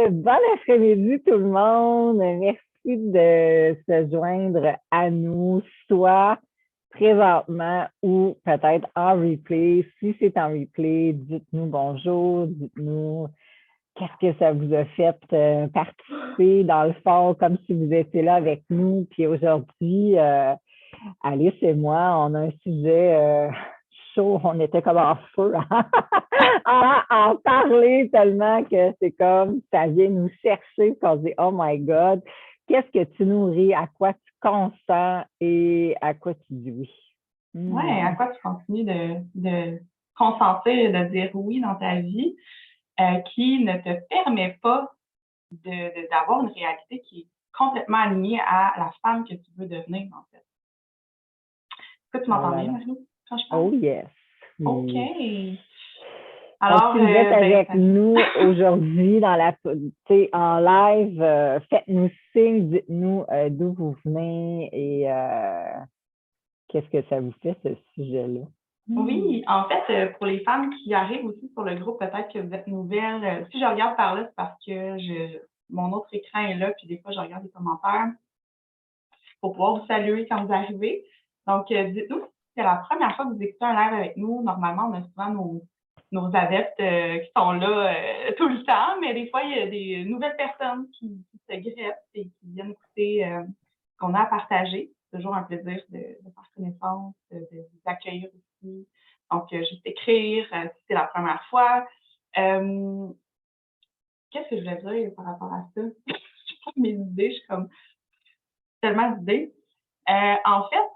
Bon après-midi tout le monde. Merci de se joindre à nous, soit présentement ou peut-être en replay. Si c'est en replay, dites-nous bonjour, dites-nous qu'est-ce que ça vous a fait participer dans le fond, comme si vous étiez là avec nous. Puis aujourd'hui, Alice et moi, on a un sujet chaud, on était comme en feu à en parler tellement que c'est comme ça vient nous chercher, qu'on se dit oh my God, qu'est-ce que tu nourris, à quoi tu consens et à quoi tu dis oui. Ouais, à quoi tu continues de consentir et de dire oui dans ta vie, qui ne te permet pas d'avoir une réalité qui est complètement alignée à la femme que tu veux devenir, en fait. Est-ce que tu Oh m'entends là bien, là. Marie, quand je parle? Oh yes. OK. Donc, Alors, si vous êtes ben, avec nous aujourd'hui en live, faites-nous signe, dites-nous d'où vous venez et qu'est-ce que ça vous fait, ce sujet-là. oui, en fait, pour les femmes qui arrivent aussi sur le groupe, peut-être que vous êtes nouvelles. Si je regarde par là, c'est parce que mon autre écran est là, puis des fois, je regarde les commentaires pour pouvoir vous saluer quand vous arrivez. Donc, dites-nous si c'est la première fois que vous écoutez un live avec nous. Normalement, on a souvent nos adeptes qui sont là tout le temps, mais des fois, il y a des nouvelles personnes qui se greffent et qui viennent écouter ce qu'on a à partager. C'est toujours un plaisir de faire connaissance, de vous accueillir aussi. Donc, juste écrire si c'est la première fois. Qu'est-ce que je voulais dire par rapport à ça? Je pas mes idées, je suis comme tellement d'idées. En fait,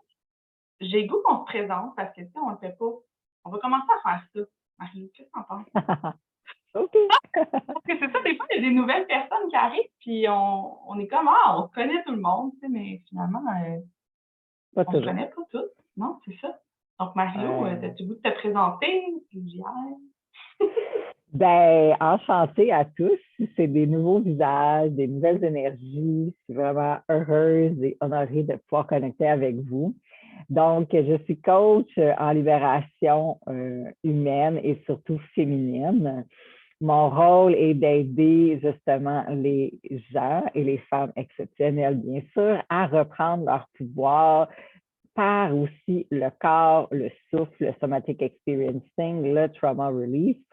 j'ai le goût qu'on se présente parce que si on le fait pas, on va commencer à faire ça. Marie, qu'est-ce que t'en penses? OK. Parce que c'est ça, des fois, il y a des nouvelles personnes qui arrivent, puis on est comme, ah, on connaît tout le monde, tu sais, mais finalement, Pas on se toujours. connaît pas tous. Non, c'est ça. Donc, Mario, Euh, as-tu le goût de te présenter? Ben, enchanté à tous. C'est des nouveaux visages, des nouvelles énergies. Je suis vraiment heureuse et honorée de pouvoir connecter avec vous. Donc, je suis coach en libération humaine et surtout féminine. Mon rôle est d'aider justement les gens et les femmes exceptionnelles, bien sûr, à reprendre leur pouvoir, par aussi le corps, le souffle, le somatic experiencing, le trauma release.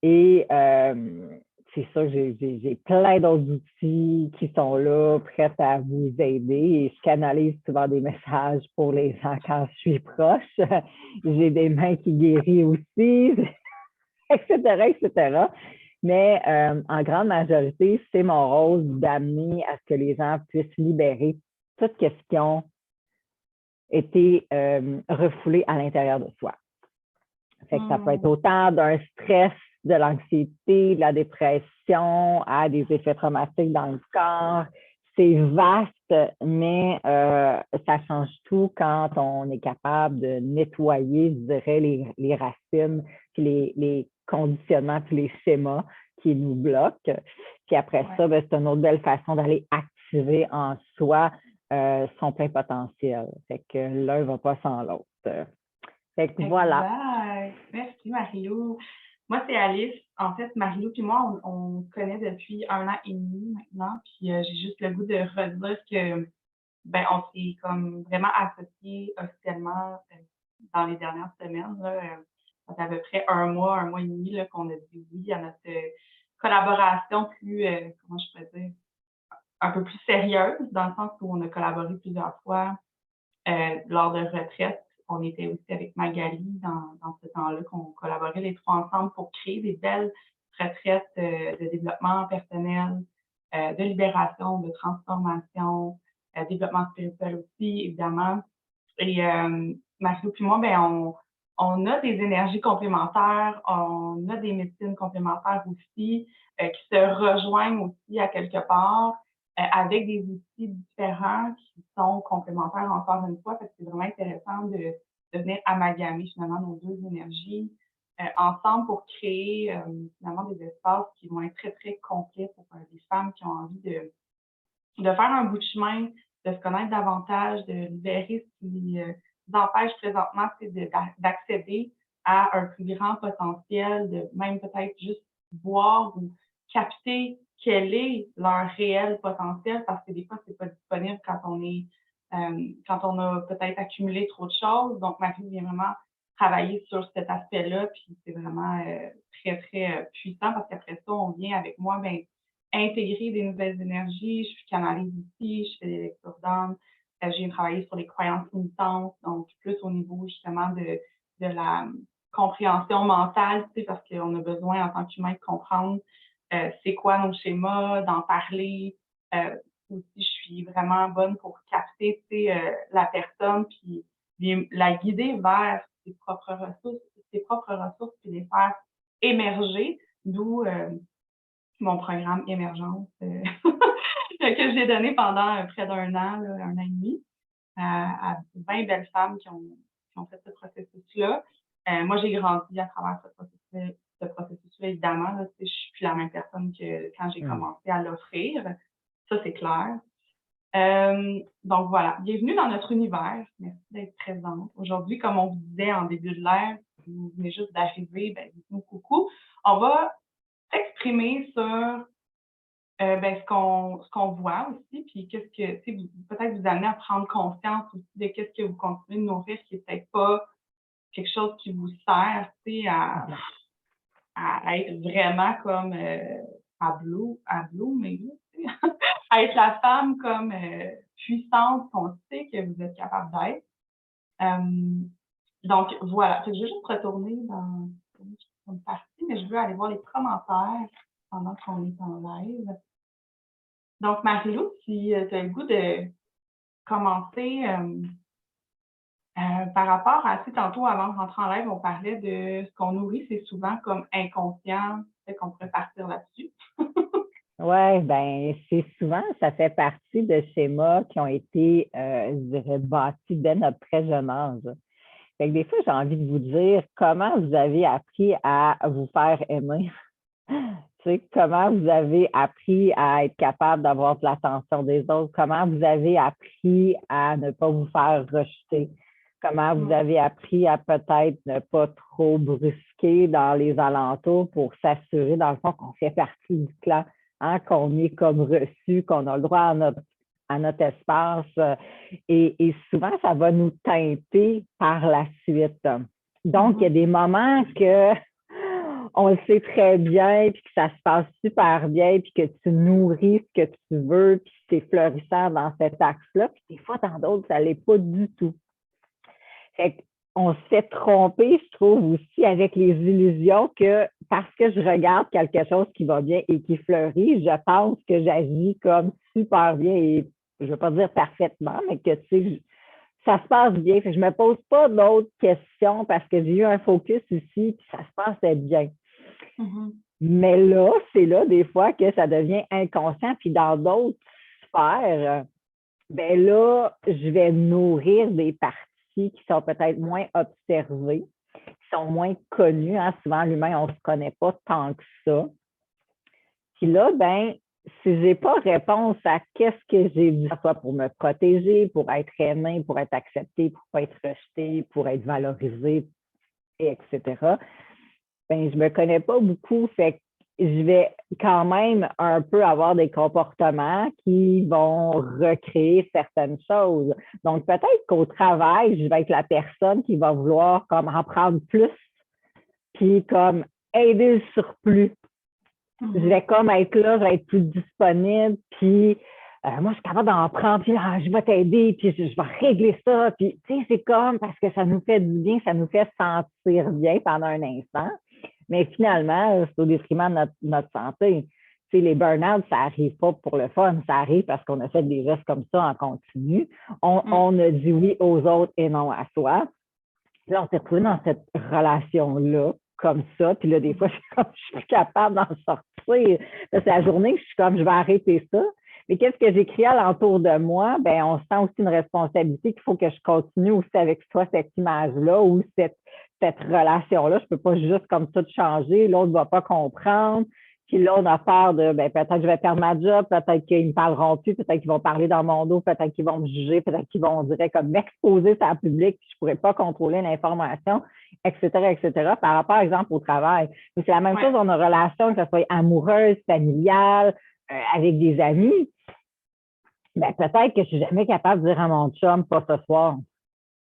Et c'est ça, j'ai plein d'autres outils qui sont là, prêts à vous aider. Et je canalise souvent des messages pour les gens quand je suis proche. J'ai des mains qui guérissent aussi, etc., etc. Mais en grande majorité, c'est mon rôle d'amener à ce que les gens puissent libérer toute question été refoulé à l'intérieur de soi. Fait que ça peut être autant d'un stress, de l'anxiété, de la dépression, à des effets traumatiques dans le corps. C'est vaste, mais ça change tout quand on est capable de nettoyer, je dirais, les racines, puis les conditionnements, puis les schémas qui nous bloquent. Puis après ça, ben, c'est une autre belle façon d'aller activer en soi son plein potentiel. Fait que l'un ne va pas sans l'autre. Fait que voilà. Exact. Merci, Mario. Moi, c'est Alice. En fait, Mario et moi, on se connaît depuis 1 an et demi maintenant. Puis j'ai juste le goût de redire que ben on s'est comme vraiment associés officiellement dans les dernières semaines. Là, ça fait à peu près 1 mois et demi là, qu'on a dit oui à notre collaboration plus, comment je pourrais dire, un peu plus sérieuse, dans le sens où on a collaboré plusieurs fois lors de retraites. On était aussi avec Magali dans ce temps-là qu'on collaborait les trois ensemble pour créer des belles retraites de développement personnel, de libération, de transformation, développement spirituel aussi, évidemment. Et Mario puis moi, ben, on a des énergies complémentaires, on a des médecines complémentaires aussi qui se rejoignent aussi à quelque part avec des outils différents qui sont complémentaires encore une fois, parce que c'est vraiment intéressant de venir amalgamer finalement nos deux énergies ensemble pour créer finalement des espaces qui vont être très, très complets pour des femmes qui ont envie de faire un bout de chemin, de se connaître davantage, de libérer ce qui nous empêche présentement, c'est d'accéder à un plus grand potentiel, de même peut-être juste voir ou capter quel est leur réel potentiel, parce que des fois, c'est pas disponible quand on a peut-être accumulé trop de choses. Donc, ma fille vient vraiment travailler sur cet aspect-là, puis c'est vraiment très, très puissant, parce qu'après ça, on vient avec moi, intégrer des nouvelles énergies. Je canalise ici, je fais des lectures d'âme. J'ai travaillé sur les croyances limitantes, donc plus au niveau justement de la compréhension mentale, tu sais, parce qu'on a besoin en tant qu'humain de comprendre c'est quoi nos schémas, d'en parler. Aussi, je suis vraiment bonne pour capter, tu sais, la personne, puis la guider vers ses propres ressources, puis les faire émerger, d'où mon programme Émergence que j'ai donné pendant près d'un an, là, un an et demi, à 20 belles femmes qui ont fait ce processus-là. Moi, j'ai grandi à travers ce processus-là, évidemment. Là, je ne suis plus la même personne que quand j'ai commencé à l'offrir. Ça, c'est clair. Donc voilà, bienvenue dans notre univers. Merci d'être présente. Aujourd'hui, comme on vous disait en début de l'ère, vous venez juste d'arriver, dites-nous coucou. On va s'exprimer sur ce qu'on voit aussi, puis qu'est-ce que, tu sais, peut-être vous amener à prendre conscience aussi de qu'est-ce que vous continuez de nourrir qui n'est peut-être pas quelque chose qui vous sert, tu sais, à être vraiment comme à bloomer, tu sais, à être la femme comme puissante qu'on sait que vous êtes capable d'être. Donc, voilà. Je vais juste retourner dans une partie, mais je veux aller voir les commentaires pendant qu'on est en live. Donc, Marie-Lou, si tu as le goût de commencer par rapport à, tu sais, tantôt, avant de rentrer en live, on parlait de ce qu'on nourrit, c'est souvent comme inconscient, peut-être qu'on pourrait partir là-dessus. Oui, bien, c'est souvent, ça fait partie de schémas qui ont été, je dirais, bâtis dès notre très jeune âge. Fait que des fois, j'ai envie de vous dire comment vous avez appris à vous faire aimer. Tu sais, comment vous avez appris à être capable d'avoir de l'attention des autres, comment vous avez appris à ne pas vous faire rejeter, comment vous avez appris à peut-être ne pas trop brusquer dans les alentours pour s'assurer, dans le fond, qu'on fait partie du clan, hein, qu'on est comme reçu, qu'on a le droit à notre espace. Et souvent, ça va nous teinter par la suite. Donc, il y a des moments que on le sait très bien, puis que ça se passe super bien, puis que tu nourris ce que tu veux, puis c'est florissant dans cet axe-là. Puis des fois, dans d'autres, ça ne l'est pas du tout. Fait qu'on se fait tromper, je trouve, aussi avec les illusions que parce que je regarde quelque chose qui va bien et qui fleurit, je pense que j'agis comme super bien et je ne veux pas dire parfaitement, mais que tu sais, ça se passe bien. Fait que je ne me pose pas d'autres questions parce que j'ai eu un focus ici, puis ça se passait bien. Mais là, c'est là des fois que ça devient inconscient, puis dans d'autres sphères, ben là, je vais nourrir des parties qui sont peut-être moins observées, qui sont moins connues. Hein. Souvent, l'humain, on ne se connaît pas tant que ça. Puis là, ben, si je n'ai pas réponse à qu'est-ce que j'ai dit, soit pour me protéger, pour être aimé, pour être accepté, pour ne pas être rejeté, pour être valorisé, etc., ben, je ne me connais pas beaucoup. Fait que je vais quand même un peu avoir des comportements qui vont recréer certaines choses. Donc, peut-être qu'au travail, je vais être la personne qui va vouloir comme en prendre plus, puis comme aider le surplus. Je vais comme être là, je vais être plus disponible, puis moi, je suis capable d'en prendre, puis je vais t'aider, puis je vais régler ça. Puis, tu sais, c'est comme parce que ça nous fait du bien, ça nous fait sentir bien pendant un instant. Mais finalement, c'est au détriment de notre santé. Tu sais, les burn-out, ça n'arrive pas pour le fun, ça arrive parce qu'on a fait des gestes comme ça en continu. On a dit oui aux autres et non à soi. Puis là, on s'est retrouvé dans cette relation-là, comme ça. Puis là, des fois, je suis plus capable d'en sortir. C'est la journée que je suis comme, je vais arrêter ça. Mais qu'est-ce que j'ai créé alentour de moi? Ben, on sent aussi une responsabilité qu'il faut que je continue aussi avec toi cette image-là ou cette relation-là. Je ne peux pas juste comme ça changer. L'autre ne va pas comprendre. Puis là, on a peur de, peut-être que je vais perdre ma job, peut-être qu'ils me parleront plus, peut-être qu'ils vont parler dans mon dos, peut-être qu'ils vont me juger, peut-être qu'ils vont, on dirait, comme m'exposer sur le public, puis je pourrais pas contrôler l'information, etc., etc. Par rapport, par exemple, au travail. Mais c'est la même chose dans nos relations, que ce soit amoureuse, familiale, avec des amis. Peut-être que je suis jamais capable de dire à mon chum, pas ce soir.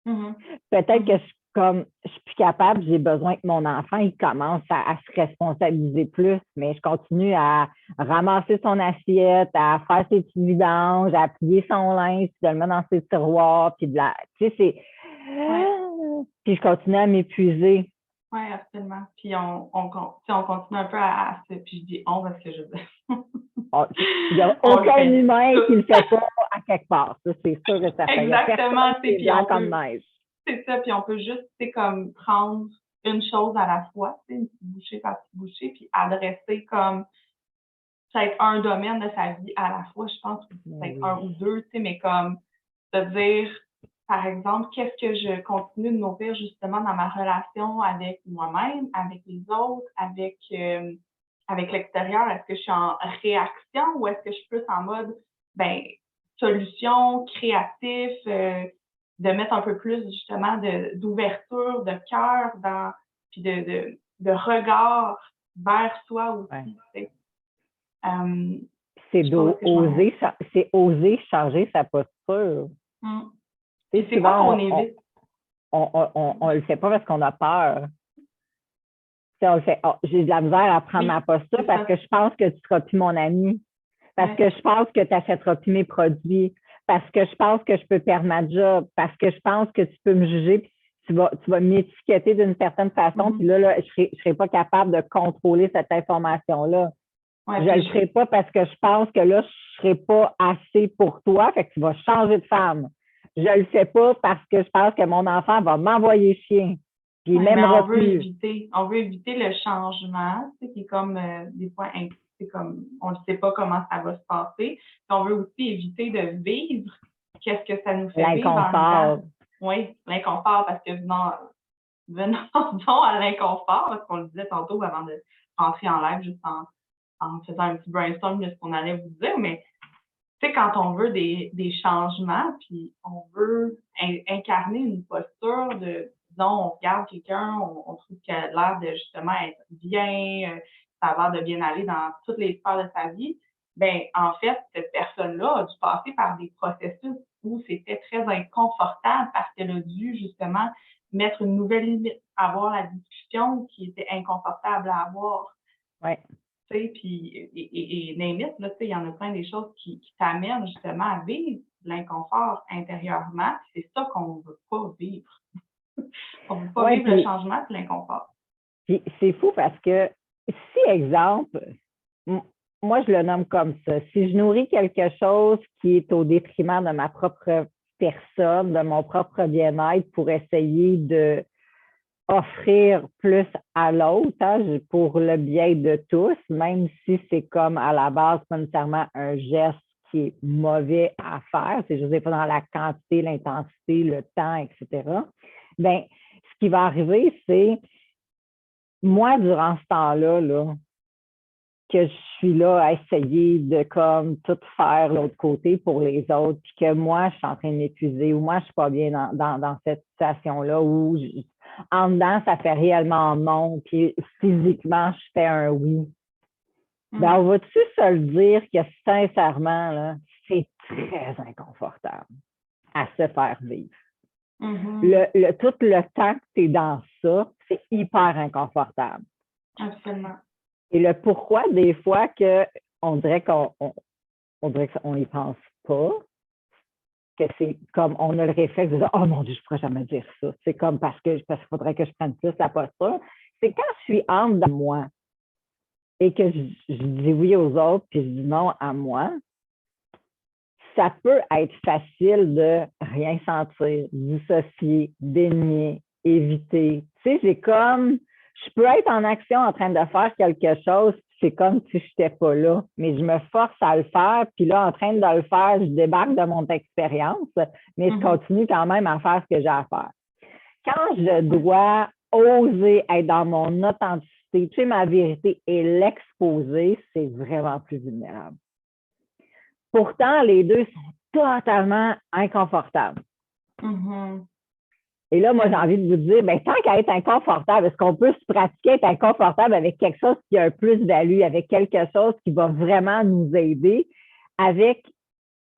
Peut-être que je suis plus capable, j'ai besoin que mon enfant il commence à se responsabiliser plus, mais je continue à ramasser son assiette, à faire ses petits vidanges, à plier son linge, puis de le mettre dans ses tiroirs, puis tu sais, c'est... Puis je continue à m'épuiser. Oui, absolument. Puis on continue un peu à se... Puis je dis on parce que je veux dire. Il n'y a aucun humain qui ne le fait pas à quelque part. Ça, c'est sûr que ça fait. Exactement. Puis on comme neige. C'est ça, puis on peut juste, comme prendre une chose à la fois, une petite bouchée par petite bouchée, puis adresser comme peut-être un domaine de sa vie à la fois, je pense, peut-être un ou deux, mais comme de dire, par exemple, qu'est-ce que je continue de nourrir justement dans ma relation avec moi-même, avec les autres, avec l'extérieur. Est-ce que je suis en réaction ou est-ce que je suis plus en mode, solution, créatif, de mettre un peu plus justement d'ouverture, de cœur, puis de regard vers soi aussi. C'est oser changer sa posture. C'est souvent qu'on évite. On le fait pas parce qu'on a peur. On le fait. J'ai de la misère à prendre ma posture parce que je pense que tu ne seras plus mon ami. Parce que je pense que tu n'achèteras plus mes produits. Parce que je pense que je peux perdre ma job. Parce que je pense que tu peux me juger puis tu vas m'étiqueter d'une certaine façon. Puis là, je ne serai pas capable de contrôler cette information-là. Je ne le ferai pas parce que je pense que là, je ne serai pas assez pour toi. Fait que tu vas changer de femme. Je ne le fais pas parce que je pense que mon enfant va m'envoyer chien. Puis on veut éviter le changement, qui est comme des fois c'est comme on ne sait pas comment ça va se passer. Puis on veut aussi éviter de vivre qu'est-ce que ça nous fait l'inconfort. Vivre. Oui, l'inconfort, parce que venons à l'inconfort, parce qu'on le disait tantôt avant de rentrer en live, juste en faisant un petit brainstorm de ce qu'on allait vous dire, mais tu sais, quand on veut des changements, puis on veut incarner une posture de, disons, on regarde quelqu'un, on trouve qu'il a l'air de justement être bien, ça a l'air de bien aller dans toutes les sphères de sa vie, en fait, cette personne-là a dû passer par des processus où c'était très inconfortable parce qu'elle a dû justement mettre une nouvelle limite, avoir la discussion qui était inconfortable à avoir. Oui. Puis, et limite, là, il y en a plein des choses qui t'amènent justement à vivre l'inconfort intérieurement. C'est ça qu'on ne veut pas vivre. On ne veut pas vivre le changement et l'inconfort. Puis c'est fou parce que si, exemple, moi, je le nomme comme ça. Si je nourris quelque chose qui est au détriment de ma propre personne, de mon propre bien-être pour essayer de offrir plus à l'autre pour le bien de tous, même si c'est comme à la base pas nécessairement un geste qui est mauvais à faire, c'est juste pas dans la quantité, l'intensité, le temps, etc. Ce qui va arriver, c'est moi, durant ce temps-là, que je suis là à essayer de comme tout faire l'autre côté pour les autres, puis que moi, je suis en train de m'épuiser ou moi, je suis pas bien dans cette situation-là où en dedans, ça fait réellement non, puis physiquement, je fais un oui. On va-tu se le dire que sincèrement, là, c'est très inconfortable à se faire vivre. Tout le temps que tu es dans ça, c'est hyper inconfortable. Absolument. Et le pourquoi, des fois, on dirait qu'on n'y pense pas, que c'est comme on a le réflexe de dire oh mon Dieu, je ne pourrais jamais dire ça. C'est comme parce qu'il faudrait que je prenne plus la posture. C'est quand je suis en dedans de moi et que je dis oui aux autres puis je dis non à moi, ça peut être facile de rien sentir, dissocier, dénier, éviter. Tu sais, je peux être en action en train de faire quelque chose, c'est comme si je n'étais pas là, mais je me force à le faire, puis là, en train de le faire, je débarque de mon expérience, mais je continue quand même à faire ce que j'ai à faire. Quand je dois oser être dans mon authenticité tuer ma vérité et l'exposer, c'est vraiment plus vulnérable. Pourtant, les deux sont totalement inconfortables. Mhm. Et là, moi, j'ai envie de vous dire, ben, tant qu'à être inconfortable, est-ce qu'on peut se pratiquer être inconfortable avec quelque chose qui a un plus-value, avec quelque chose qui va vraiment nous aider, avec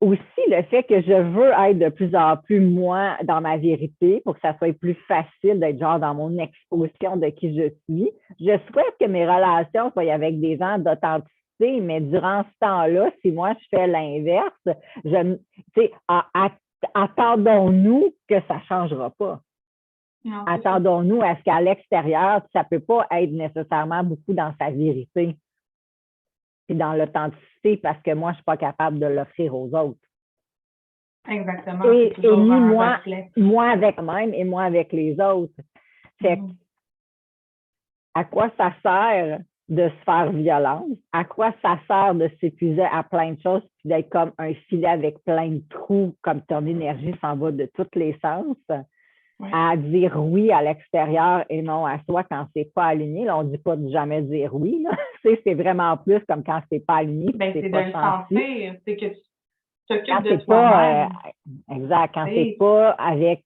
aussi le fait que je veux être de plus en plus moi dans ma vérité pour que ça soit plus facile d'être genre dans mon exposition de qui je suis. Je souhaite que mes relations soient avec des gens d'authenticité, mais durant ce temps-là, si moi je fais l'inverse, attendons-nous que ça ne changera pas. Non, Attendons-nous à ce qu'à l'extérieur, ça ne peut pas être nécessairement beaucoup dans sa vérité et dans l'authenticité parce que moi, je ne suis pas capable de l'offrir aux autres. exactement. Et ni moi avec moi-même et moi avec les autres. Fait à quoi ça sert de se faire violence? À quoi ça sert de s'épuiser à plein de choses puis d'être comme un filet avec plein de trous, comme ton énergie s'en va de tous les sens? À dire oui à l'extérieur et non à soi quand c'est pas aligné. Là, on ne dit pas de jamais dire oui. C'est vraiment plus comme quand c'est pas aligné. Ben, c'est de le sentir. C'est que tu t'occupes de toi-même. Exact. Quand c'est pas avec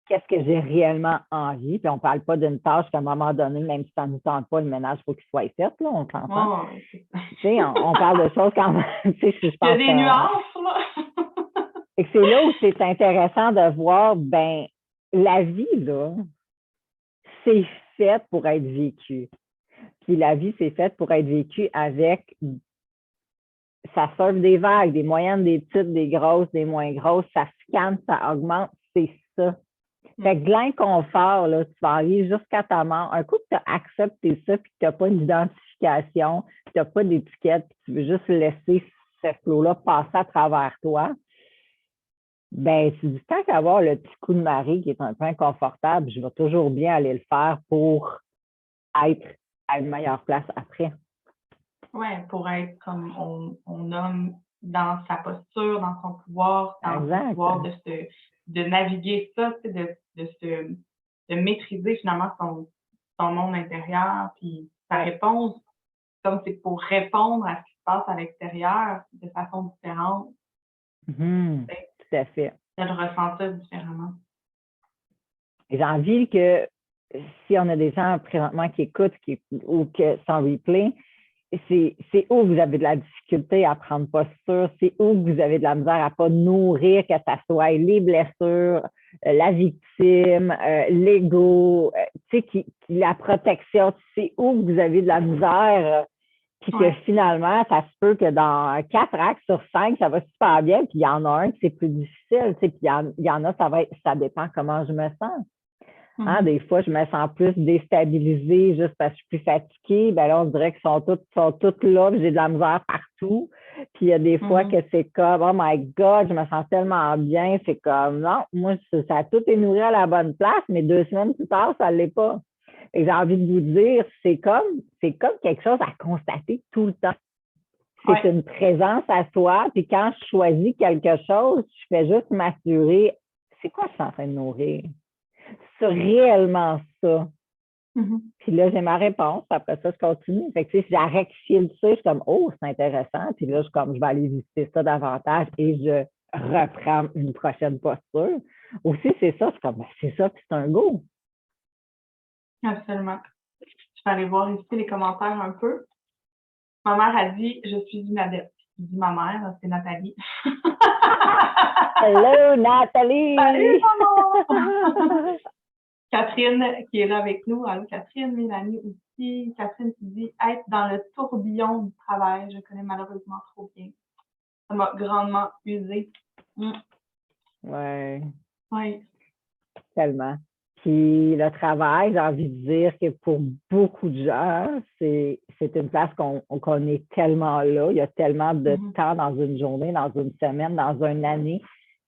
qu'est-ce que j'ai réellement envie, puis on parle pas d'une tâche qu'à un moment donné, même si ça ne nous tente pas, le ménage, il faut qu'il soit fait, là, on s'entend. On parle de choses quand même. Je pense, il y a des nuances, là. Et c'est là où c'est intéressant de voir, ben, la vie, là, c'est fait pour être vécu. Puis la vie, c'est faite pour être vécue avec, ça surfe des vagues, des moyennes, des petites, des grosses, des moins grosses, ça scanne, ça augmente, c'est ça. Fait que l'inconfort, là, tu vas arriver jusqu'à ta mort. Un coup que tu as accepté ça, puis que tu n'as pas d'identification, puis tu n'as pas d'étiquette, puis tu veux juste laisser ce flot-là passer à travers toi, ben, tu dis, tant qu'avoir le petit coup de marée qui est un peu inconfortable, je vais toujours bien aller le faire pour être à une meilleure place après. Oui, pour être comme on nomme dans sa posture, dans son pouvoir, dans son pouvoir de naviguer ça, de maîtriser finalement son monde intérieur, puis sa réponse, comme c'est pour répondre à ce qui se passe à l'extérieur de façon différente. Tout à fait. De le ressentir différemment. J'ai envie que si on a des gens présentement qui écoutent ou que sans replay, c'est où vous avez de la difficulté à prendre posture, c'est où vous avez de la misère à ne pas nourrir, que ça soit les blessures, la victime, l'ego, la protection, c'est où vous avez de la misère, puis que finalement, ça se peut que dans 4 actes sur 5, ça va super bien, puis il y en a un qui c'est plus difficile, puis il y en a, ça dépend comment je me sens. Hein, des fois, je me sens plus déstabilisée juste parce que je suis plus fatiguée. Ben là, on dirait qu'ils sont toutes là, j'ai de la misère partout. Puis il y a des fois que c'est comme, oh my God, je me sens tellement bien. C'est comme, non, moi, ça a tout est nourri à la bonne place, mais 2 semaines plus tard, ça ne l'est pas. Et j'ai envie de vous dire, c'est comme quelque chose à constater tout le temps. C'est une présence à soi. Puis quand je choisis quelque chose, je fais juste m'assurer, c'est quoi je suis en train de nourrir? C'est réellement ça. Puis là, j'ai ma réponse. Après ça, je continue. Fait que, si j'arrête de ça, je suis comme, oh, c'est intéressant. Puis là, je vais aller visiter ça davantage et je reprends une prochaine posture. Aussi, c'est ça. C'est comme, c'est ça, puis c'est un go. Absolument. Je vais aller voir ici les commentaires un peu. Ma mère a dit, je suis une adepte. Je dis ma mère, c'est Nathalie. Hello, Nathalie! Salut, maman! Catherine qui est là avec nous. Allô, Catherine, Mélanie aussi. Catherine qui dit être dans le tourbillon du travail. Je connais malheureusement trop bien. Ça m'a grandement usée. Ouais. Oui. Tellement. Puis le travail, j'ai envie de dire que pour beaucoup de gens, c'est une place qu'on est tellement là. Il y a tellement de temps dans une journée, dans une semaine, dans une année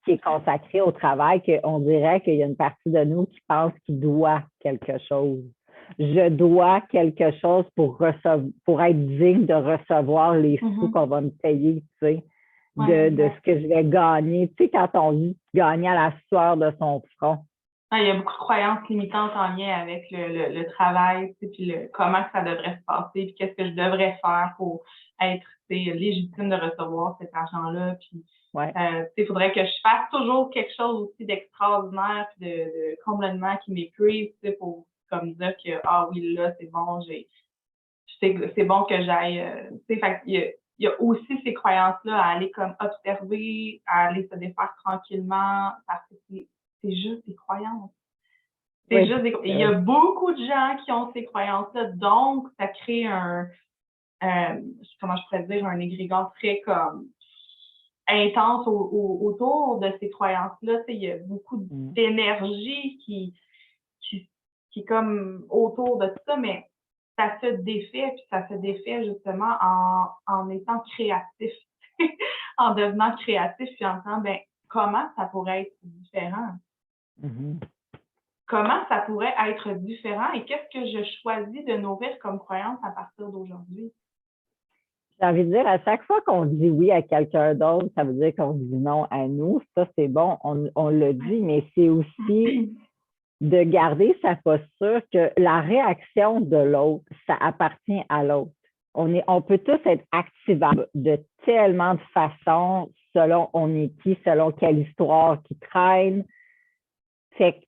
qui est consacré au travail qu'on dirait qu'il y a une partie de nous qui pense qu'il doit quelque chose. Je dois quelque chose pour être digne de recevoir les sous qu'on va me payer, tu sais, de ce que je vais gagner. Tu sais, quand on dit gagner à la sueur de son front. Ah, il y a beaucoup de croyances limitantes en lien avec le travail, tu sais, puis comment que ça devrait se passer, puis qu'est-ce que je devrais faire pour être, tu sais, légitime de recevoir cet argent-là. Puis, Ouais. tu sais, il faudrait que je fasse toujours quelque chose aussi d'extraordinaire, puis de complètement qui m'épuise, tu sais, pour comme dire que, ah oui, là, c'est bon, c'est bon que j'aille, tu sais, fait il y a aussi ces croyances-là à aller comme observer, à aller se défaire tranquillement, parce que c'est juste des croyances. C'est Oui. juste il y a beaucoup de gens qui ont ces croyances-là, donc ça crée comment je pourrais dire, un égrégore très comme intense autour de ces croyances-là. Tu sais, il y a beaucoup d'énergie qui, qui est comme autour de ça, mais ça se défait, puis ça se défait justement en étant créatif, en devenant créatif, puis en disant, ben, comment ça pourrait être différent? Mhm. Comment ça pourrait être différent et qu'est-ce que je choisis de nourrir comme croyance à partir d'aujourd'hui? J'ai envie de dire, à chaque fois qu'on dit oui à quelqu'un d'autre, ça veut dire qu'on dit non à nous. Ça, c'est bon, on le dit, mais c'est aussi de garder sa posture que la réaction de l'autre, ça appartient à l'autre. On peut tous être activables de tellement de façons selon on est qui, selon quelle histoire qui traîne. Fait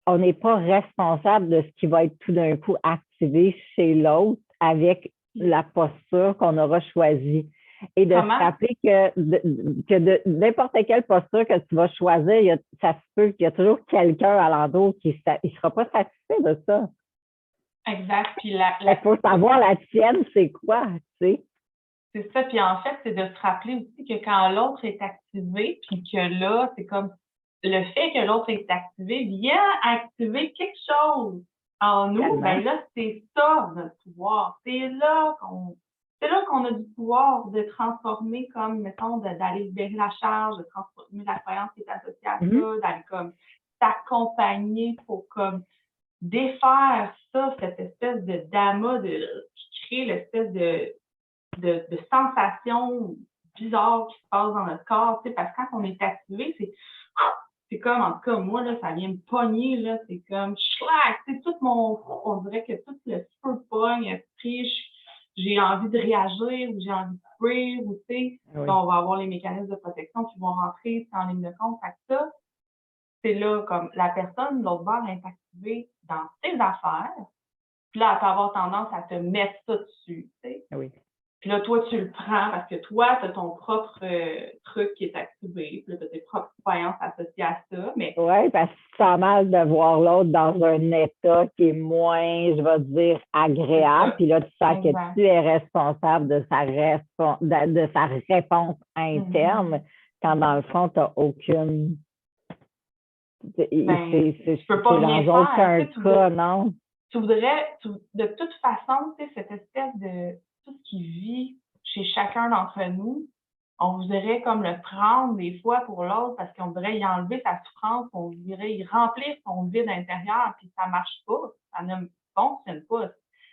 qu'on n'est pas responsable de ce qui va être tout d'un coup activé chez l'autre avec la posture qu'on aura choisie. Et de se rappeler que de n'importe quelle posture que tu vas choisir, ça se peut qu'il y a toujours quelqu'un alentour qui ne sera pas satisfait de ça. Exact. Puis il faut savoir la tienne, c'est quoi, tu sais. C'est ça. Puis en fait, c'est de se rappeler aussi que quand l'autre est activé, puis que là, c'est comme le fait que l'autre est activé vient activer quelque chose en nous, ben là, c'est ça notre pouvoir. C'est là qu'on a du pouvoir de transformer comme, mettons, d'aller libérer la charge, de transformer la croyance qui est associée à ça, d'aller comme s'accompagner pour comme défaire ça, cette espèce de d'amas qui crée l'espèce de sensations bizarres qui se passent dans notre corps, tu sais, parce que quand on est activé, c'est comme, en tout cas, moi, là, ça vient me pogner, là, c'est comme, schlac, tu sais, on dirait que tout le feu pogne, j'ai envie de réagir, ou j'ai envie de courir, ou, tu sais, on va avoir les mécanismes de protection qui vont rentrer en ligne de compte, fait que ça, c'est là, comme, la personne, l'autre bord, est activée dans ses affaires, puis là, elle peut avoir tendance à te mettre ça dessus, tu sais. Oui. Puis là, toi, tu le prends parce que toi, tu as ton propre truc qui est activé. Puis là, tu as tes propres croyances associées à ça. Mais... Oui, parce que c'est pas mal de voir l'autre dans un état qui est moins, je vais dire, agréable. Puis là, tu sens que tu es responsable de sa réponse interne, quand dans le fond, tu n'as aucune. Tu peux pas rien faire. Aucun cas, non? Tu voudrais, de toute façon, tu sais, cette espèce de tout ce qui vit chez chacun d'entre nous, on voudrait comme le prendre des fois pour l'autre parce qu'on voudrait y enlever sa souffrance, on voudrait y remplir son vide intérieur, puis ça marche pas, ça ne fonctionne pas.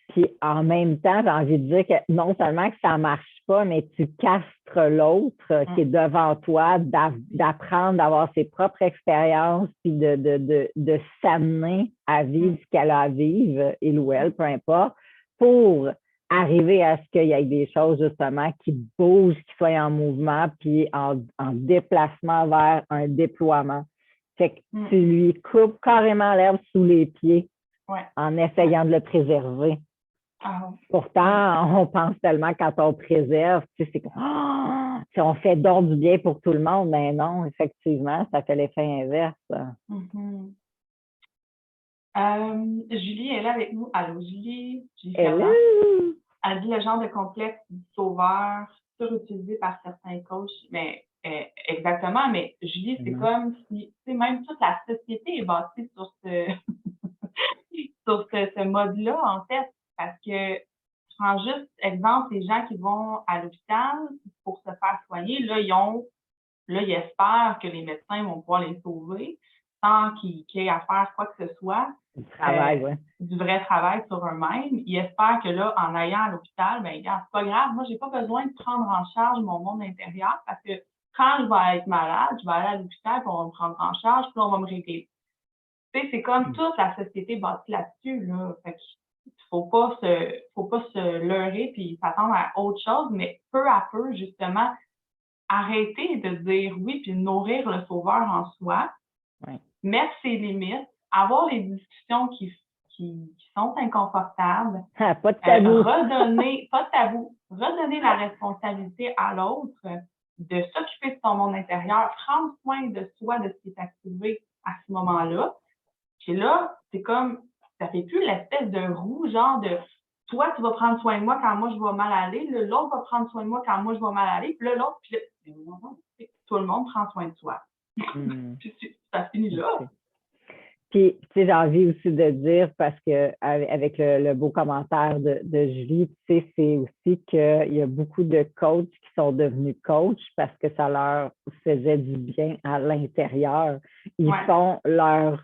Puis en même temps, j'ai envie de dire que non seulement que ça ne marche pas, mais tu castres l'autre qui est devant toi, d'apprendre, d'avoir ses propres expériences, puis de s'amener à vivre ce qu'elle a à vivre, il ou elle, peu importe, pour arriver à ce qu'il y ait des choses justement qui bougent, qui soient en mouvement, puis en déplacement vers un déploiement. Fait que tu lui coupes carrément l'herbe sous les pieds en essayant de le préserver. Pourtant, on pense tellement quand on préserve, tu sais, c'est comme si on fait donc du bien pour tout le monde, mais non, effectivement, ça fait l'effet inverse. Julie est là avec nous. Allô, Julie? Hello! Elle dit le genre de complexe du sauveur surutilisé par certains coachs. Mais exactement, mais Julie, c'est comme si, tu sais, même toute la société est bâtie sur ce mode-là, en fait, parce que je prends juste exemple les gens qui vont à l'hôpital pour se faire soigner. Là, ils espèrent que les médecins vont pouvoir les sauver sans qu'il y ait à faire quoi que ce soit. Du vrai travail sur eux-mêmes. Ils espèrent que là, en allant à l'hôpital, ben, c'est pas grave. Moi, j'ai pas besoin de prendre en charge mon monde intérieur parce que quand je vais être malade, je vais aller à l'hôpital, puis on va me prendre en charge, puis on va me régler. Tu sais, c'est comme toute la société bâtie là-dessus, là. Fait qu'il faut pas se leurrer puis s'attendre à autre chose, mais peu à peu, justement, arrêter de dire oui puis nourrir le sauveur en soi, Ouais. mettre ses limites, avoir les discussions qui sont inconfortables, Pas de tabou. pas de tabou, redonner la responsabilité à l'autre de s'occuper de son monde intérieur, prendre soin de soi, de ce qui est activé à ce moment-là. Puis là, c'est comme, ça fait plus l'espèce de roue, genre de toi, tu vas prendre soin de moi quand moi je vais mal aller, l'autre va prendre soin de moi quand moi je vais mal aller, puis là, l'autre, puis là, tout le monde prend soin de soi. Puis ça finit là. Okay. Puis, tu sais, j'ai envie aussi de dire, parce que avec le beau commentaire de Julie, tu sais, c'est aussi qu'il y a beaucoup de coachs qui sont devenus coachs parce que ça leur faisait du bien à l'intérieur. Ils font leur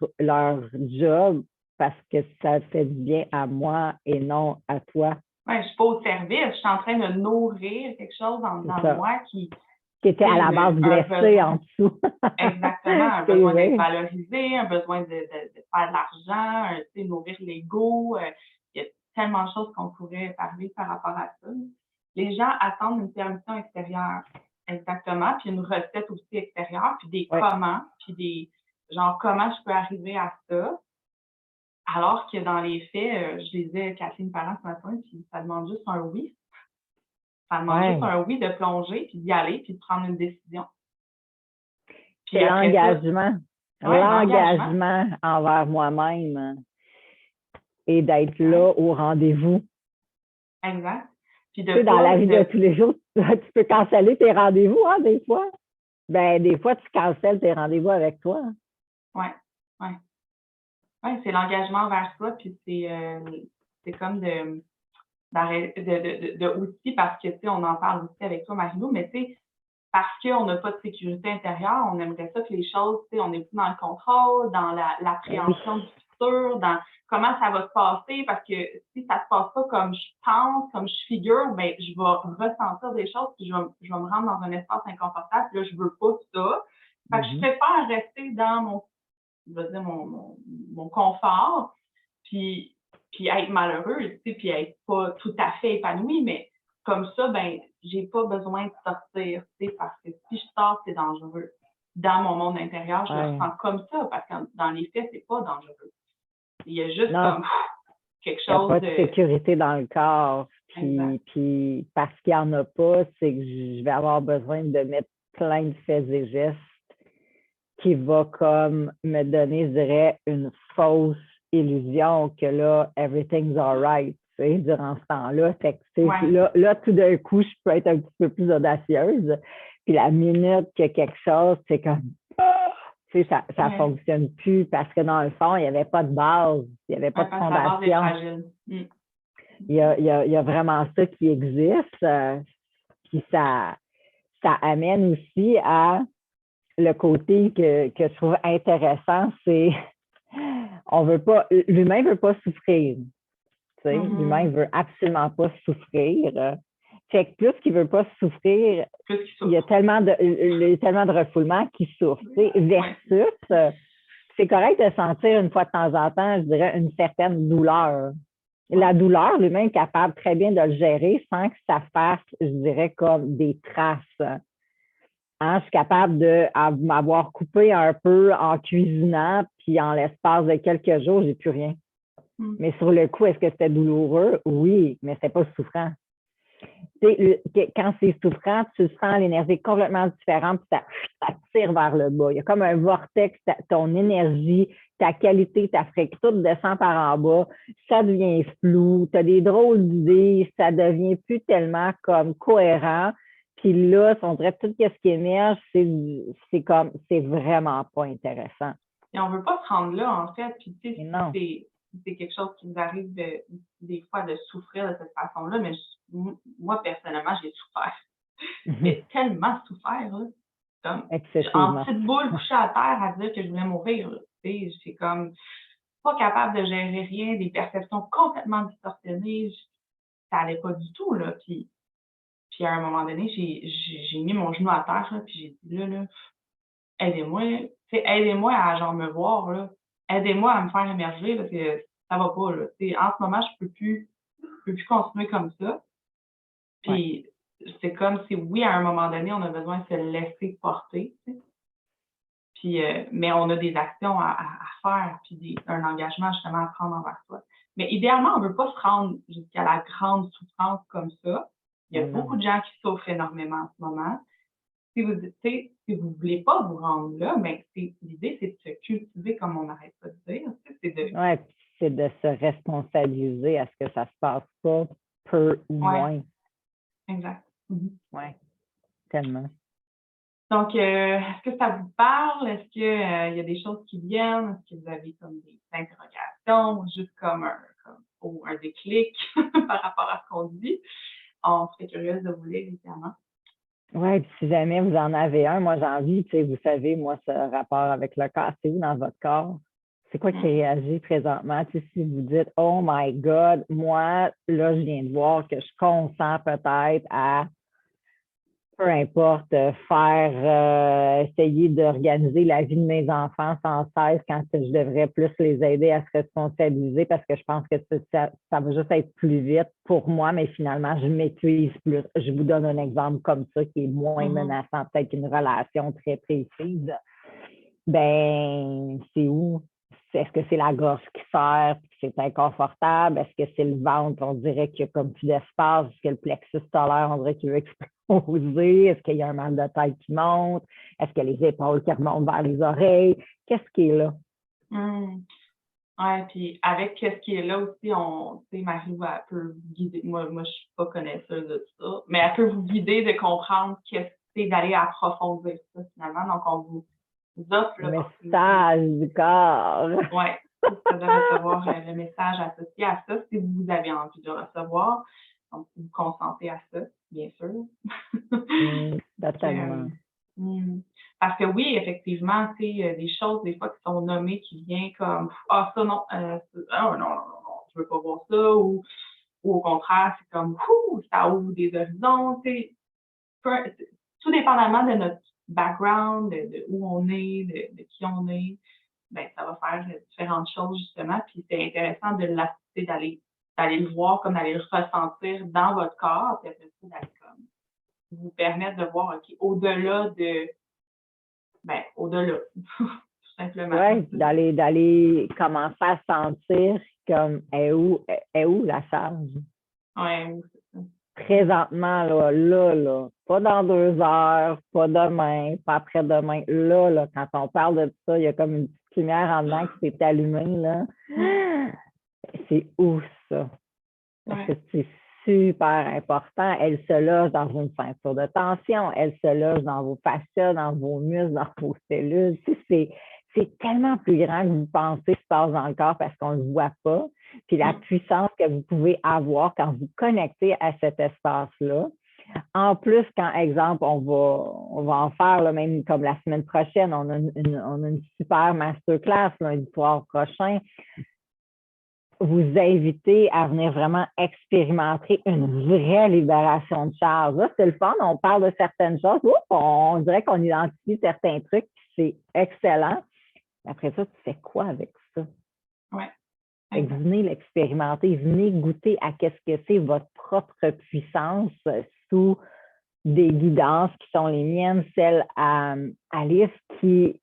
job parce que ça fait du bien à moi et non à toi. Oui, je ne suis pas au service, je suis en train de nourrir quelque chose dans moi qui était à la base blessé en dessous. Exactement, un besoin d'être valorisé, un besoin de faire de l'argent, nourrir l'ego. Il y a tellement de choses qu'on pourrait parler par rapport à ça. Les gens attendent une permission extérieure, exactement, puis une recette aussi extérieure, puis des comment, puis des genre comment je peux arriver à ça. Alors que dans les faits, je lisais Kathleen Parent ce matin, puis ça demande juste un oui. Ça demande juste un oui de plonger, puis d'y aller, puis de prendre une décision. C'est l'engagement. L'engagement envers moi-même et d'être là au rendez-vous. Exact. Puis dans la vie de tous les jours, tu peux canceller tes rendez-vous, hein, des fois. Ben, des fois, tu cancelles tes rendez-vous avec toi. Oui, oui. Oui, c'est l'engagement envers soi, puis c'est comme de aussi, parce que, tu sais, on en parle aussi avec toi, Marie-Lou, mais tu sais, parce qu'on n'a pas de sécurité intérieure, on aimerait ça que les choses, tu sais, on n'est plus dans le contrôle, dans l'appréhension du futur, dans comment ça va se passer, parce que si ça se passe pas comme je pense, comme je figure, ben je vais ressentir des choses, puis je vais me rendre dans un espace inconfortable, puis là, je veux pas ça. Fait que je préfère rester dans mon confort, puis être malheureuse, tu sais, puis être pas tout à fait épanouie, mais comme ça, ben, j'ai pas besoin de sortir, tu sais, parce que si je sors, c'est dangereux. Dans mon monde intérieur, je le ressens comme ça, parce que dans les faits, c'est pas dangereux. Il y a juste comme quelque chose de... Il n'y a pas de sécurité dans le corps. Puis parce qu'il n'y en a pas, c'est que je vais avoir besoin de mettre plein de faits et gestes qui va comme me donner, je dirais, une fausse illusion que là, everything's alright, tu sais, durant ce temps-là. Fait que, là, tout d'un coup, je peux être un petit peu plus audacieuse. Puis la minute qu'il y a quelque chose, c'est comme, tu sais, ça fonctionne plus parce que dans le fond, il n'y avait pas de base, il n'y avait pas de fondation. Il y a vraiment ça qui existe. Puis ça amène aussi à le côté que je trouve intéressant, c'est l'humain ne veut pas souffrir. Tu sais, l'humain ne veut absolument pas souffrir. Fait que plus qu'il ne veut pas souffrir, il y a tellement de refoulement qui souffre. Tu sais, versus, c'est correct de sentir une fois de temps en temps, je dirais, une certaine douleur. La douleur, l'humain est capable très bien de le gérer sans que ça fasse, je dirais, comme des traces. Hein, je suis capable de m'avoir coupé un peu en cuisinant, puis en l'espace de quelques jours, j'ai plus rien. Mais sur le coup, est-ce que c'était douloureux? Oui, mais c'était pas souffrant. Quand c'est souffrant, tu sens l'énergie complètement différente, puis ça tire vers le bas. Il y a comme un vortex, ton énergie, ta qualité, ta fréquence, tout descend par en bas, ça devient flou, tu as des drôles d'idées, ça devient plus tellement comme cohérent. Puis là, on dirait tout ce qui émerge, c'est vraiment pas intéressant. Et on veut pas se rendre là, en fait. Puis tu sais, c'est quelque chose qui nous arrive des fois de souffrir de cette façon-là, mais moi, personnellement, j'ai souffert. Mais tellement souffert, là. Comme, en petite boule couchée à terre à dire que je voulais mourir. C'est comme pas capable de gérer rien, des perceptions complètement distorsionnées. Ça allait pas du tout, là. Puis à un moment donné, j'ai mis mon genou à terre, là, puis j'ai dit, là, aidez-moi à genre me voir, là. aidez-moi à me faire émerger parce que ça va pas, là. En ce moment, je peux plus continuer comme ça. Ouais. Puis c'est comme si, oui, à un moment donné, on a besoin de se laisser porter, tu sais. Puis, mais on a des actions à faire, puis un engagement justement à prendre envers soi. Mais idéalement, on ne veut pas se rendre jusqu'à la grande souffrance comme ça. Il y a beaucoup Non. de gens qui souffrent énormément en ce moment. Si vous ne voulez pas vous rendre là, mais l'idée, c'est de se cultiver, comme on n'arrête pas de dire. C'est de. Ouais, puis c'est de se responsabiliser à ce que ça se passe pas peu ou Ouais, moins. exact. Mhm. Ouais, tellement. Donc, est-ce que ça vous parle? Est-ce qu'il y a des choses qui viennent? Est-ce que vous avez comme des interrogations ou juste comme un déclic par rapport à ce qu'on dit? On serait curieuse de vous lire, évidemment. Oui, puis si jamais vous en avez un, moi j'ai envie, tu sais, vous savez, moi, ce rapport avec le corps, c'est où dans votre corps? C'est quoi qui réagit présentement? Tu sais, si vous dites, oh my God, moi, là, je viens de voir que je consens peut-être à, peu importe, essayer d'organiser la vie de mes enfants sans cesse quand je devrais plus les aider à se responsabiliser parce que je pense que ça va juste être plus vite pour moi, mais finalement, je m'épuise plus. Je vous donne un exemple comme ça qui est moins menaçant, peut-être qu'une relation très précise. Ben, c'est où? Est-ce que c'est la gorge qui serre, c'est inconfortable? Est-ce que c'est le ventre? On dirait qu'il y a comme plus d'espace. Est-ce que le plexus solaire, on dirait qu'il veut exploser? Est-ce qu'il y a un mal de tête qui monte? Est-ce que les épaules qui remontent vers les oreilles? Qu'est-ce qui est là? Oui, puis avec ce qui est là aussi, tu sais, Marie, elle peut vous guider. Moi, je suis pas connaisseuse de tout ça, mais elle peut vous guider de comprendre qu'est-ce que c'est d'aller approfondir ça finalement. Donc, on vous offre l'opportunité. Message du corps. Oui, de recevoir le message associé à ça si vous avez envie de le recevoir. Donc, vous consentez à ça, bien sûr. Totalement. Parce que oui, effectivement, tu sais, des choses des fois qui sont nommées qui viennent comme ah ça non, non, non, non, je veux pas voir ça, ou au contraire, c'est comme ça ouvre des horizons, tu sais. Tout dépendamment de notre background, de où on est, de qui on est, ben ça va faire différentes choses justement. Puis c'est intéressant de l'assister, d'aller le voir, comme d'aller le ressentir dans votre corps, puis après ça, d'aller comme vous permettre de voir, OK, au-delà, tout simplement. Oui, d'aller commencer à sentir comme est où la charge? Oui, c'est ça. Présentement, là, pas dans 2 heures, pas demain, pas après-demain, là, quand on parle de ça, il y a comme une petite lumière en dedans qui s'est allumée, là. C'est où ça? Parce que c'est super important. Elle se loge dans une ceinture de tension, elle se loge dans vos fascias, dans vos muscles, dans vos cellules. C'est tellement plus grand que vous pensez qui se passe dans le corps parce qu'on ne le voit pas. Puis la puissance que vous pouvez avoir quand vous connectez à cet espace-là. En plus, quand, exemple, on va en faire, là, même comme la semaine prochaine, on a une super masterclass lundi soir prochain. Vous inviter à venir vraiment expérimenter une vraie libération de charge. Là, c'est le fun, on parle de certaines choses. On dirait qu'on identifie certains trucs, c'est excellent. Après ça, tu fais quoi avec ça? Oui. Venez l'expérimenter, venez goûter à qu'est-ce que c'est votre propre puissance sous des guidances qui sont les miennes, celles à Alice, qui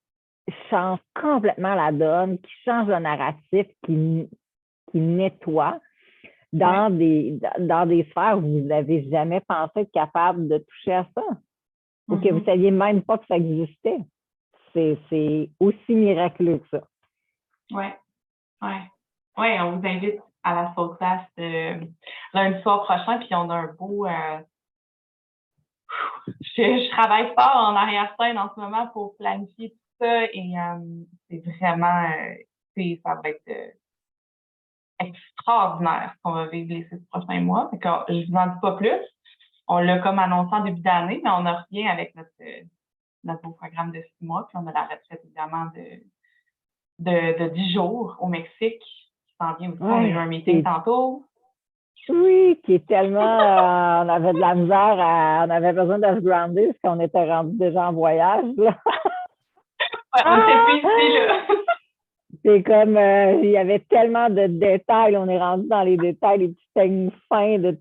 change complètement la donne, qui change le narratif, qui nettoie dans des sphères où vous n'avez jamais pensé être capable de toucher à ça, ou que vous ne saviez même pas que ça existait. C'est aussi miraculeux que ça. Oui, oui. Oui, on vous invite à la soul class lundi soir prochain, puis on a un beau... je travaille fort en arrière-scène en ce moment pour planifier tout ça, et c'est vraiment... ça va être extraordinaire ce qu'on va vivre les 6 prochains mois. Fait que je vous en dis pas plus. On l'a comme annoncé en début d'année, mais on en revient avec notre beau programme de 6 mois. Puis on a la retraite, évidemment, de 10 jours au Mexique qui s'en vient aussi. On a eu un meeting tantôt. Oui, qui est tellement... on avait de la misère, on avait besoin de se grounder parce qu'on était rendu déjà en voyage. Là. Ouais, on s'est plus ici, là. C'est comme, il y avait tellement de détails, on est rendu dans les détails, les petits peignes fins de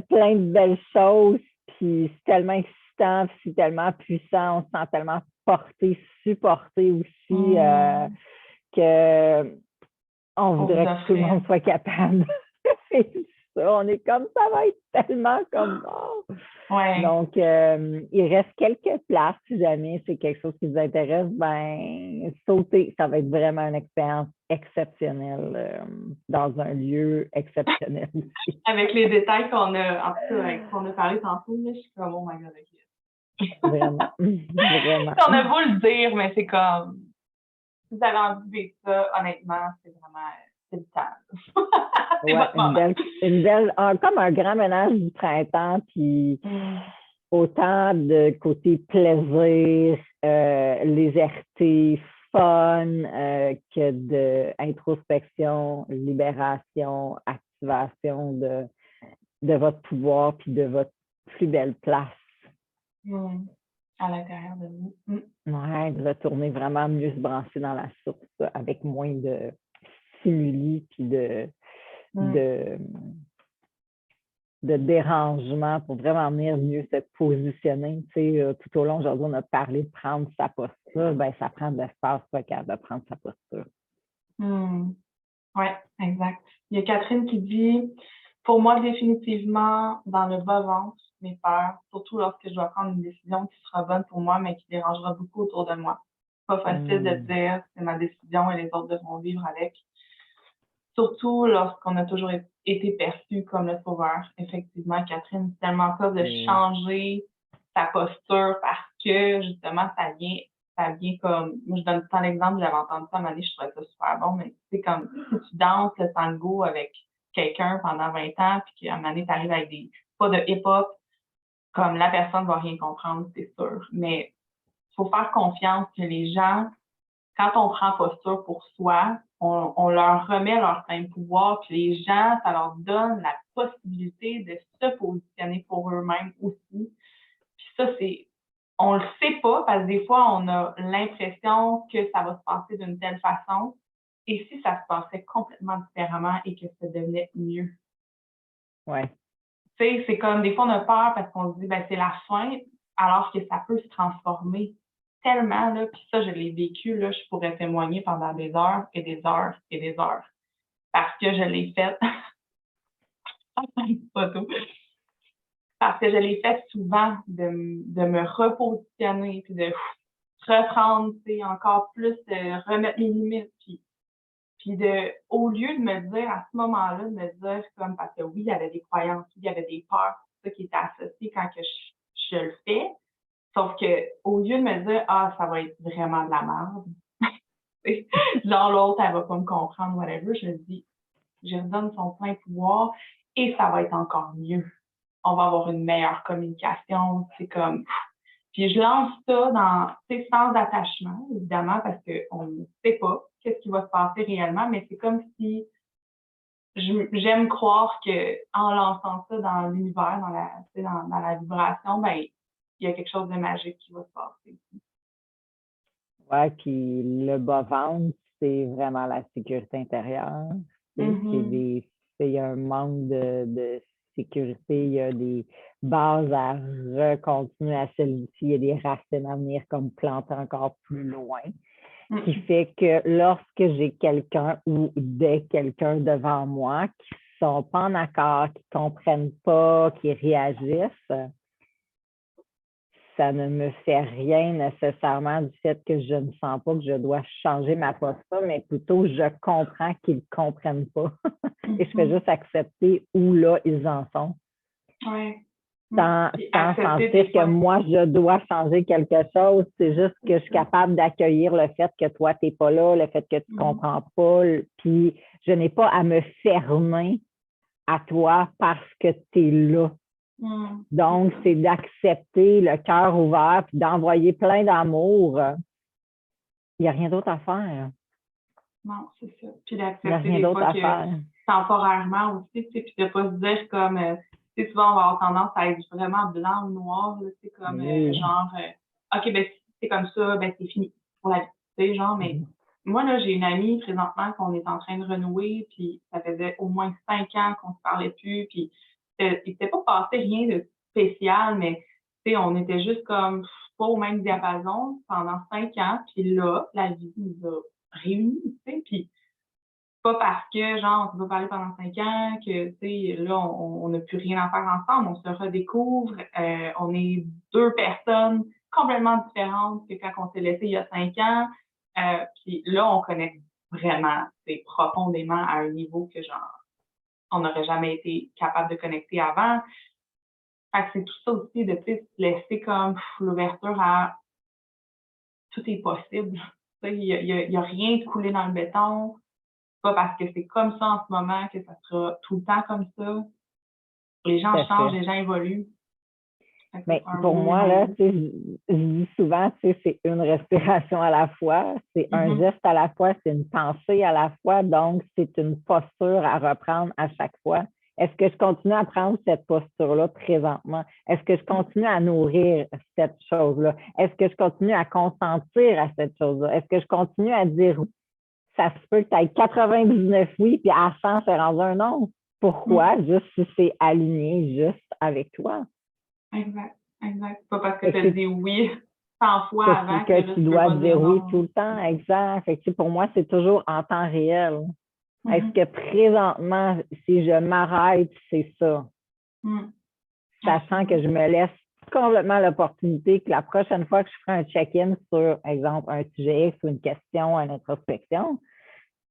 plein de belles choses, puis c'est tellement excitant, puis c'est tellement puissant, on se sent tellement porté, supporté aussi, que on voudrait que tout le monde soit capable. C'est ça, on est comme ça va être tellement comme Ouais. Donc, il reste quelques places si jamais c'est quelque chose qui vous intéresse, ben sauter, ça va être vraiment une expérience exceptionnelle dans un lieu exceptionnel aussi. Avec les détails qu'on a, en tout cas, qu'on a parlé tantôt, là, je suis comme, oh my god, ok. Vraiment, vraiment. On a beau le dire, mais c'est comme, si vous avez envie de vivre ça, honnêtement, c'est vraiment, c'est le temps. C'est Ouais, votre moment. comme un grand ménage du printemps, puis autant de côté plaisir, légèreté, fun, que de introspection, libération, activation de votre pouvoir puis de votre plus belle place. À l'intérieur de vous. Ouais, de retourner vraiment mieux se brancher dans la source avec moins de stimuli puis de dérangement pour vraiment venir mieux se positionner. Tu sais, tout au long aujourd'hui, on a parlé de prendre sa posture. Ben, ça prend de l'espace de prendre sa posture. Oui, exact. Il y a Catherine qui dit, pour moi, définitivement, dans le bas-ventre, mes peurs, surtout lorsque je dois prendre une décision qui sera bonne pour moi, mais qui dérangera beaucoup autour de moi. Pas facile de dire, c'est ma décision et les autres devront vivre avec. Surtout lorsqu'on a toujours été perçu comme le sauveur. Effectivement, Catherine, c'est tellement ça de changer sa posture parce que, justement, ça vient comme, moi je donne tout le temps l'exemple, j'avais entendu ça à un moment donné, je trouvais ça super bon, mais c'est comme si tu danses le tango avec quelqu'un pendant 20 ans, puis qu'à un moment donné, tu arrives avec des pas de hip-hop, comme la personne ne va rien comprendre, c'est sûr. Mais il faut faire confiance que les gens, quand on prend posture pour soi, on leur remet leur plein pouvoir, puis les gens, ça leur donne la possibilité de se positionner pour eux-mêmes aussi. Puis ça, on le sait pas, parce que des fois, on a l'impression que ça va se passer d'une telle façon. Et si ça se passait complètement différemment et que ça devenait mieux? Ouais. Tu sais, c'est comme, des fois, on a peur parce qu'on se dit, ben, c'est la fin, alors que ça peut se transformer tellement, là. Puis ça, je l'ai vécu, là, je pourrais témoigner pendant des heures et des heures et des heures. Parce que je l'ai fait. Parce que je l'ai fait souvent de me repositionner, puis de reprendre, tu sais, encore plus, de remettre mes limites, puis au lieu de me dire à ce moment-là, de me dire comme, parce que oui, il y avait des croyances, oui, il y avait des peurs, tout ça qui était associé quand que je le fais. Sauf que au lieu de me dire, ah, ça va être vraiment de la merde, genre l'autre, elle va pas me comprendre, whatever, je me dis, je lui donne son plein pouvoir et ça va être encore mieux. On va avoir une meilleure communication, c'est comme. Puis je lance ça sans attachement, évidemment, parce qu'on ne sait pas qu'est-ce qui va se passer réellement, mais c'est comme si j'aime croire qu'en lançant ça dans l'univers, dans la vibration, ben, il y a quelque chose de magique qui va se passer. Ouais, puis le bas-ventre, c'est vraiment la sécurité intérieure. Il y a un manque de sécurité, il y a des bases à recontinuer à solidifier, il y a des racines à venir comme planter encore plus loin. Qui fait que lorsque j'ai quelqu'un ou des quelqu'un devant moi qui ne sont pas en accord, qui ne comprennent pas, qui réagissent, ça ne me fait rien nécessairement du fait que je ne sens pas que je dois changer ma posture, mais plutôt je comprends qu'ils ne comprennent pas. Et je fais juste accepter où là ils en sont. Ouais. Sans sentir que moi, je dois changer quelque chose. C'est juste que je suis capable d'accueillir le fait que toi, tu n'es pas là, le fait que tu ne comprends pas. Puis je n'ai pas à me fermer à toi parce que tu es là. Donc, c'est d'accepter le cœur ouvert puis d'envoyer plein d'amour. Il n'y a rien d'autre à faire. Non, c'est ça. Puis d'accepter des fois que temporairement aussi, tu sais, puis de ne pas se dire comme, tu sais, souvent on va avoir tendance à être vraiment blanc ou noir, c'est comme genre, OK, ben si c'est comme ça, ben c'est fini pour la vie, tu sais, genre, mais moi, là, j'ai une amie présentement qu'on est en train de renouer, puis ça faisait au moins 5 ans qu'on se parlait plus, puis il s'était pas passé rien de spécial, mais tu sais, on était juste comme pas au même diapason pendant 5 ans, puis là, la vie nous a réunis, tu sais, puis pas parce que, genre, on s'est pas parlé pendant 5 ans que, tu sais, là, on n'a plus rien à faire ensemble, on se redécouvre, on est deux personnes complètement différentes que quand on s'est laissé il y a 5 ans. Puis là, on connecte vraiment, c'est profondément à un niveau que, genre, on n'aurait jamais été capable de connecter avant. Fait que c'est tout ça aussi de, tu sais, se laisser comme l'ouverture à tout est possible. Tu sais, il y a rien de coulé dans le béton. Pas parce que c'est comme ça en ce moment que ça sera tout le temps comme ça. Les gens Tout à changent, fait. les gens évoluent. Fait que Mais c'est un pour beau moi, là, reminder. tu sais, je dis souvent, tu sais, c'est une respiration à la fois, c'est un Mhm. geste à la fois, c'est une pensée à la fois, donc c'est une posture à reprendre à chaque fois. Est-ce que je continue à prendre cette posture-là présentement? Est-ce que je continue à nourrir cette chose-là? Est-ce que je continue à consentir à cette chose-là? Est-ce que je continue à dire oui? Ça se peut que tu aies 99 oui, puis à 100, c'est rendu un non. Mm. Pourquoi? Juste si c'est aligné juste avec toi. Exact, exact. Pas parce que Fait tu que as dit oui 100 fois avant que que là, tu tu peux dois pas dire dire oui tout non. le temps, exact. Fait que, pour moi, c'est toujours en temps réel. Est-ce Mhm. que présentement, si je m'arrête, c'est ça, Mm. sachant que Absolument. je me laisse complètement l'opportunité que la prochaine fois que je ferai un check-in sur, exemple, un sujet X ou une question, une introspection,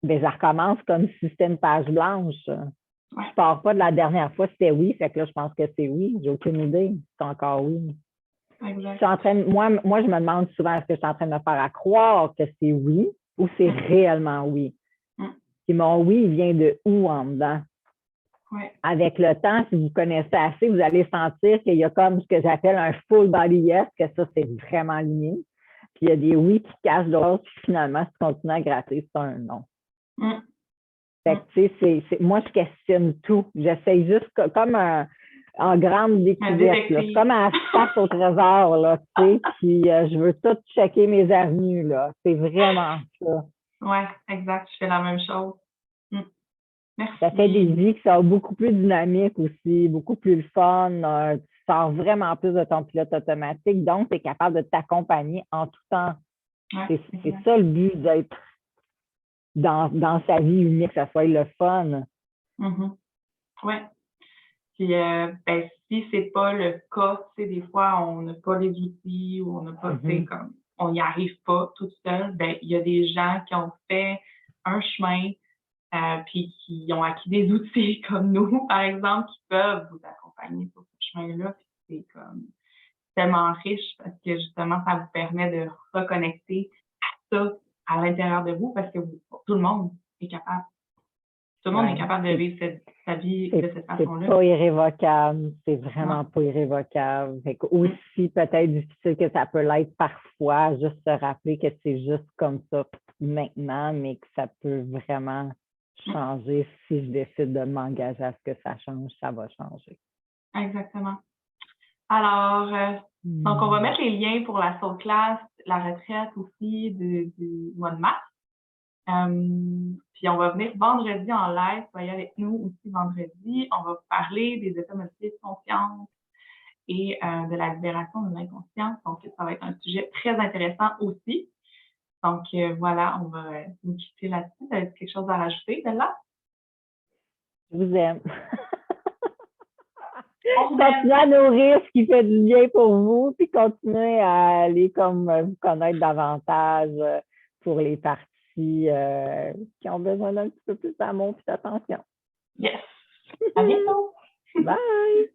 ben, je recommence comme si c'était une page blanche. Je Ouais, pars pas de la dernière fois, c'était oui, fait que là, je pense que c'est oui. J'ai aucune idée. C'est encore oui. Je suis exact. en train moi, je me demande souvent est-ce que je suis en train de me faire à croire que c'est oui ou c'est Mm. réellement oui. Mm. Puis mon oui, il vient de où en dedans? Ouais. Avec le temps, si vous connaissez assez, vous allez sentir qu'il y a comme ce que j'appelle un full body yes, que ça, c'est vraiment aligné. Puis il y a des oui qui cachent d'autres, puis finalement, si tu continues à gratter, c'est un non. Mm. Fait Mm. que, tu sais, moi, je questionne tout. J'essaie juste comme en grande Un découverte, là. C'est détective. comme un chasse au trésor, là, tu sais. Puis je veux tout checker mes avenues, là. C'est vraiment ça. Ouais, exact. Je fais la même chose. Mm. Ça fait des Merci. vies qui sont beaucoup plus dynamiques aussi, beaucoup plus le fun. Tu sors vraiment plus de ton pilote automatique, donc tu es capable de t'accompagner en tout temps. Ouais, C'est exact. ça le but d'être dans sa vie unique, que ça soit le fun. Mhm. Ouais. Puis, ben, si c'est pas le cas, tu sais, des fois, on n'a pas les outils ou on n'a pas, tu sais, Mhm. comme, on n'y arrive pas toute seule, ben, il y a des gens qui ont fait un chemin, puis qui ont acquis des outils comme nous, par exemple, qui peuvent vous accompagner sur ce chemin-là. Puis c'est comme tellement riche parce que justement, ça vous permet de reconnecter à ça à l'intérieur de vous parce que tout le monde est capable. Tout le monde est Ouais, capable de vivre sa vie de cette c'est façon-là. pas irrévocable, c'est Non. vraiment pas irrévocable. Fait que Mm. aussi peut-être difficile que ça peut l'être parfois, juste se rappeler que c'est juste comme ça maintenant, mais que ça peut vraiment Mm. changer si je décide de m'engager à ce que ça change, ça va changer. Exactement. Alors, donc on va Hmm. mettre les liens pour la soul class, la retraite aussi du mois de mars. Puis on va venir vendredi en live, soyez avec nous aussi vendredi. On va parler des états modifiés de conscience et de la libération de l'inconscience. Donc, ça va être un sujet très intéressant aussi. Donc, voilà, on va nous quitter là-dessus. Tu as quelque chose à rajouter, Bella? Je vous aime. On vous Continuez aime! à nourrir ce qui fait du bien pour vous, puis continuez à aller comme vous connaître davantage pour les parties qui ont besoin d'un petit peu plus d'amour et d'attention. Yes! À bientôt! Bye!